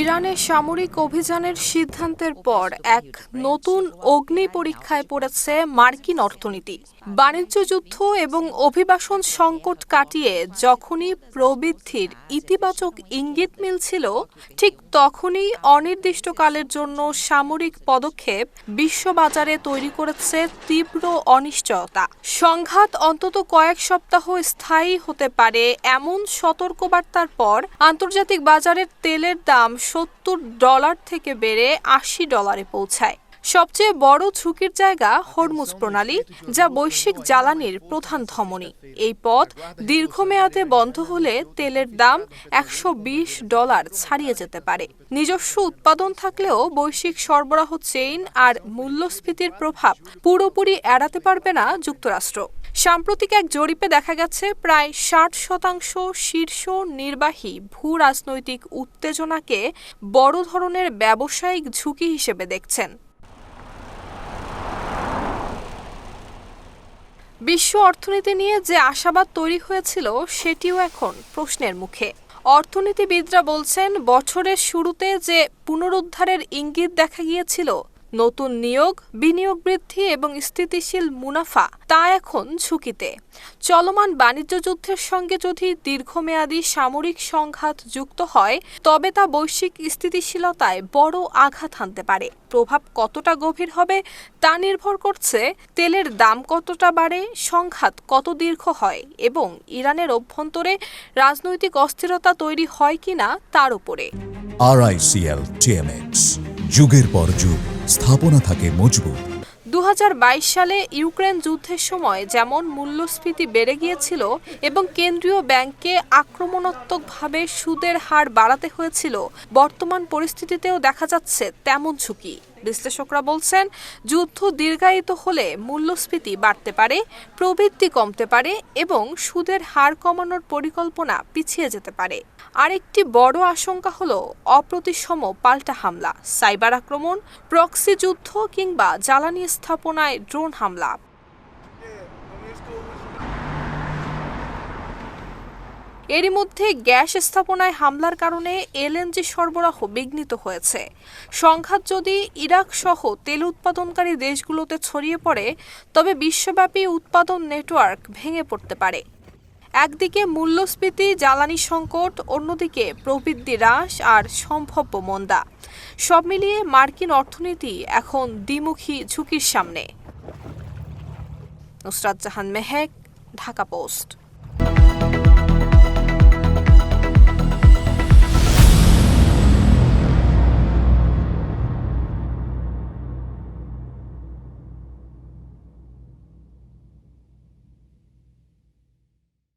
ইরানে সামরিক অভিযানের সিদ্ধান্তের পর এক নতুন অগ্নি পরীক্ষায় পড়েছে মার্কিন অর্থনীতি। বাণিজ্য যুদ্ধ এবং অভিবাসন সংকট কাটিয়ে যখনই প্রবৃদ্ধির ইতিবাচক ইঙ্গিত মিলছিল, ঠিক তখনই অনির্দিষ্টকালের জন্য সামরিক পদক্ষেপ বিশ্ববাজারে তৈরি করেছে তীব্র অনিশ্চয়তা। সংঘাত অন্তত কয়েক সপ্তাহ স্থায়ী হতে পারে এমন সতর্কবার্তার পর আন্তর্জাতিক বাজারের তেলের দাম $70 থেকে বেড়ে $80 পৌঁছায়। সবচেয়ে বড় ঝুঁকির জায়গা হরমুজ প্রণালী, যা বৈশ্বিক জ্বালানির প্রধান ধমনী। এই পথ দীর্ঘমেয়াদে বন্ধ হলে তেলের দাম $120 ছাড়িয়ে যেতে পারে। নিজস্ব উৎপাদন থাকলেও বৈশ্বিক সরবরাহ চেইন আর মূল্যস্ফীতির প্রভাব পুরোপুরি এড়াতে পারবে না যুক্তরাষ্ট্র। সাম্প্রতিক এক জরিপে দেখা গেছে প্রায় 60% শীর্ষ নির্বাহী ভূ রাজনৈতিক উত্তেজনাকে বড় ধরনের ব্যবসায়িক ঝুঁকি হিসেবে দেখছেন। বিশ্ব অর্থনীতি নিয়ে যে আশাবাদ তৈরি হয়েছিল সেটিও এখন প্রশ্নের মুখে। অর্থনীতিবিদরা বলছেন, বছরের শুরুতে যে পুনরুদ্ধারের ইঙ্গিত দেখা গিয়েছিল, নতুন নিয়োগ, বিনিয়োগ বৃদ্ধি এবং স্থিতিশীল মুনাফা, তা এখন ঝুঁকিতে। চলমান বাণিজ্য যুদ্ধের সঙ্গে যদি দীর্ঘমেয়াদী সামরিক সংঘাত যুক্ত হয়, তবে তা বৈশ্বিক স্থিতিশীলতায় বড় আঘাত হানতে পারে। প্রভাব কতটা গভীর হবে তা নির্ভর করছে তেলের দাম কতটা বাড়ে, সংঘাত কত দীর্ঘ হয় এবং ইরানের অভ্যন্তরে রাজনৈতিক অস্থিরতা তৈরি হয় কিনা তার উপরে। RICL TMX, যুগের পর যুগ স্থাপনা থাকে মজবুত। 2022 সালে ইউক্রেন যুদ্ধের সময় যেমন মূল্যস্ফীতি বেড়ে গিয়েছিল এবং কেন্দ্রীয় ব্যাংককে আক্রমণাত্মকভাবে সুদের হার বাড়াতে হয়েছিল, বর্তমান পরিস্থিতিতেও দেখা যাচ্ছে তেমন ঝুঁকি। বিশ্লেষকরা বলছেন, যুদ্ধ দীর্ঘায়িত হলে মূল্যস্ফীতি বাড়তে পারে, প্রবৃদ্ধি কমতে পারে এবং সুদের হার কমানোর পরিকল্পনা পিছিয়ে যেতে পারে। আরেকটি বড় আশঙ্কা হলো অপ্রতিসম পাল্টা হামলা, সাইবার আক্রমণ, প্রক্সি যুদ্ধ কিংবা জ্বালানি স্থাপনায় ড্রোন হামলা। এরই মধ্যে গ্যাস স্থাপনায় হামলার কারণে এলএনজি সরবরাহ বিঘ্নিত হয়েছে। সংঘাত যদি ইরাক সহ তেল উৎপাদনকারী দেশগুলোতে ছড়িয়ে পড়ে, তবে বিশ্বব্যাপী উৎপাদন নেটওয়ার্ক ভেঙে পড়তে পারে। একদিকে মূল্যস্ফীতি, জ্বালানি সংকট, অন্যদিকে প্রবৃদ্ধি হ্রাস আর সম্ভাব্য মন্দা। সব মিলিয়ে মার্কিন অর্থনীতি এখন দ্বিমুখী ঝুঁকির সামনে। নুসরাত জাহান মেহেক, ঢাকা পোস্ট।